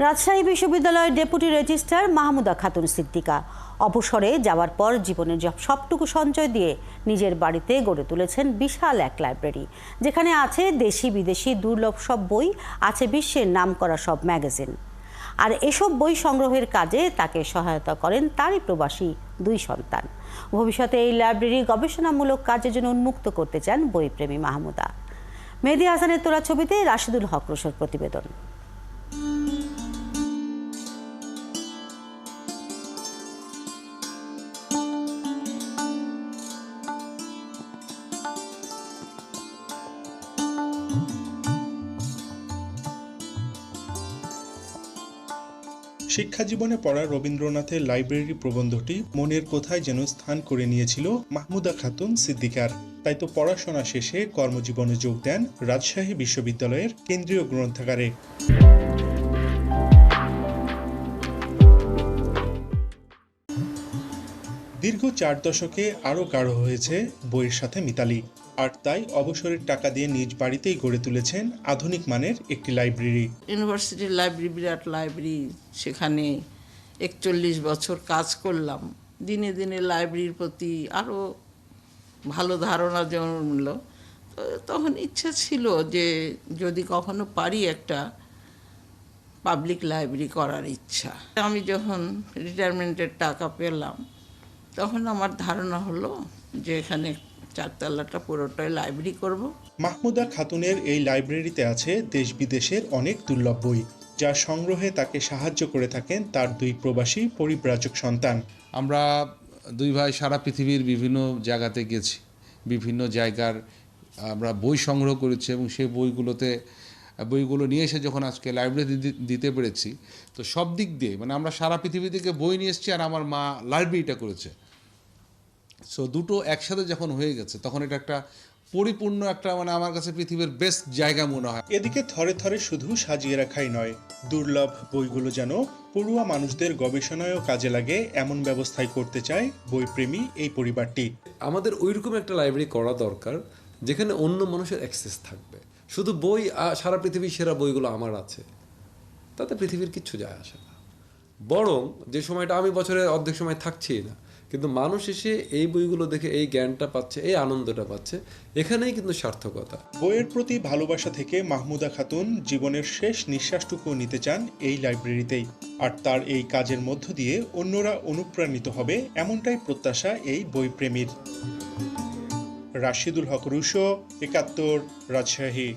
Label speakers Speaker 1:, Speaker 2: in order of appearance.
Speaker 1: রাজশাহী বিশ্ববিদ্যালয়ের deputy registrar Mahmuda Khatun Siddika অবসরে যাওয়ার পর জীবনের সবটুকু সঞ্চয় দিয়ে নিজের বাড়িতে গড়ে তুলেছেন বিশাল এক লাইব্রেরি, যেখানে আছে দেশি বিদেশি দুর্লভ সব বই, আছে বিশ্বের নামকরা সব ম্যাগাজিন। আর এসব বই সংগ্রহের কাজে তাকে সহায়তা করেন তারই প্রবাসী দুই সন্তান। ভবিষ্যতে এই লাইব্রেরি গবেষণামূলক কাজের জন্য উন্মুক্ত করতে চান বইপ্রেমী মাহমুদা। মেহেদী হাসানের তোলা ছবিতে রাশিদুল হক রুশোর প্রতিবেদন।
Speaker 2: শিক্ষা জীবনে পড়া রবীন্দ্রনাথের লাইব্রেরি প্রবন্ধটি মনের কোথায় যেন স্থান করে নিয়েছিল মাহমুদা খাতুন সিদ্দিকার। তাই তো পড়াশোনা শেষে কর্মজীবনে যোগ দেন রাজশাহী বিশ্ববিদ্যালয়ের কেন্দ্রীয় গ্রন্থাগারে। দীর্ঘ 4 দশকে আরও গাঢ় হয়েছে বইয়ের সাথে মিতালি, আর তাই অবসরের টাকা দিয়ে নিজ বাড়িতেই গড়ে তুলেছেন আধুনিক মানের একটি লাইব্রেরি।
Speaker 3: ইউনিভার্সিটির লাইব্রেরি বিরাট লাইব্রেরি, সেখানে 41 বছর কাজ করলাম। দিনে দিনে লাইব্রেরির প্রতি আরও ভালো ধারণা জন্মল। তখন ইচ্ছা ছিল যে যদি কখনো পারি একটা পাবলিক লাইব্রেরি করার ইচ্ছা। আমি যখন রিটায়ারমেন্টের টাকা পেলাম তখন আমার ধারণা হলো যে এখানে 4 তলাটা পুরোটাই লাইব্রেরি করব।
Speaker 2: মাহমুদা খাতুনের এই লাইব্রেরিতে আছে দেশ বিদেশের অনেক দুর্লভ বই, যা সংগ্রহে তাকে সাহায্য করে থাকেন তার দুই প্রবাসী পরিব্রাজক সন্তান।
Speaker 4: আমরা দুই ভাই সারা পৃথিবীর বিভিন্ন জায়গাতে গেছি, বিভিন্ন জায়গার আমরা বই সংগ্রহ করেছি এবং সেই বইগুলো নিয়ে এসে যখন আজকে লাইব্রেরি দিতে পেরেছি, তো সব দিক দিয়ে মানে আমরা সারা পৃথিবী থেকে বই নিয়ে এসেছি আর আমার মা লাইব্রেরিটা করেছে। সো দুটো একসাথে যখন হয়ে গেছে তখন এটা একটা পরিপূর্ণ একটা মানে আমার কাছে পৃথিবীর বেস্ট জায়গা মনে হয়।
Speaker 2: এদিকে থরে থরে শুধু সাজিয়ে রাখাই নয়, দুর্লভ বইগুলো যেন পড়ুয়া মানুষদের গবেষণায়ও কাজে লাগে এমন ব্যবস্থাই করতে চায় বইপ্রেমী এই পরিবারটি।
Speaker 5: আমাদের ওইরকম একটা লাইব্রেরি করা দরকার যেখানে অন্য মানুষের অ্যাক্সেস থাকবে। শুধু বই সারা পৃথিবীর সেরা বইগুলো আমার আছে, তাতে পৃথিবীর কিচ্ছু যায় আসে না। বরং যে সময়টা আমি বছরের অর্ধেক সময় থাকছি না, কিন্তু মানুষ এসে এই বইগুলো দেখে এই জ্ঞানটা পাচ্ছে, এই আনন্দটা পাচ্ছে, এখানেই কিন্তু সার্থকতা।
Speaker 2: বইয়ের প্রতি ভালোবাসা থেকে মাহমুদা খাতুন জীবনের শেষ নিঃশ্বাসটুকু নিতে চান এই লাইব্রেরিতেই। আর তার এই কাজের মধ্য দিয়ে অন্যরা অনুপ্রাণিত হবে, এমনটাই প্রত্যাশা এই বইপ্রেমীর। রাশিদুল হক রুশো, ৭১, রাজশাহী।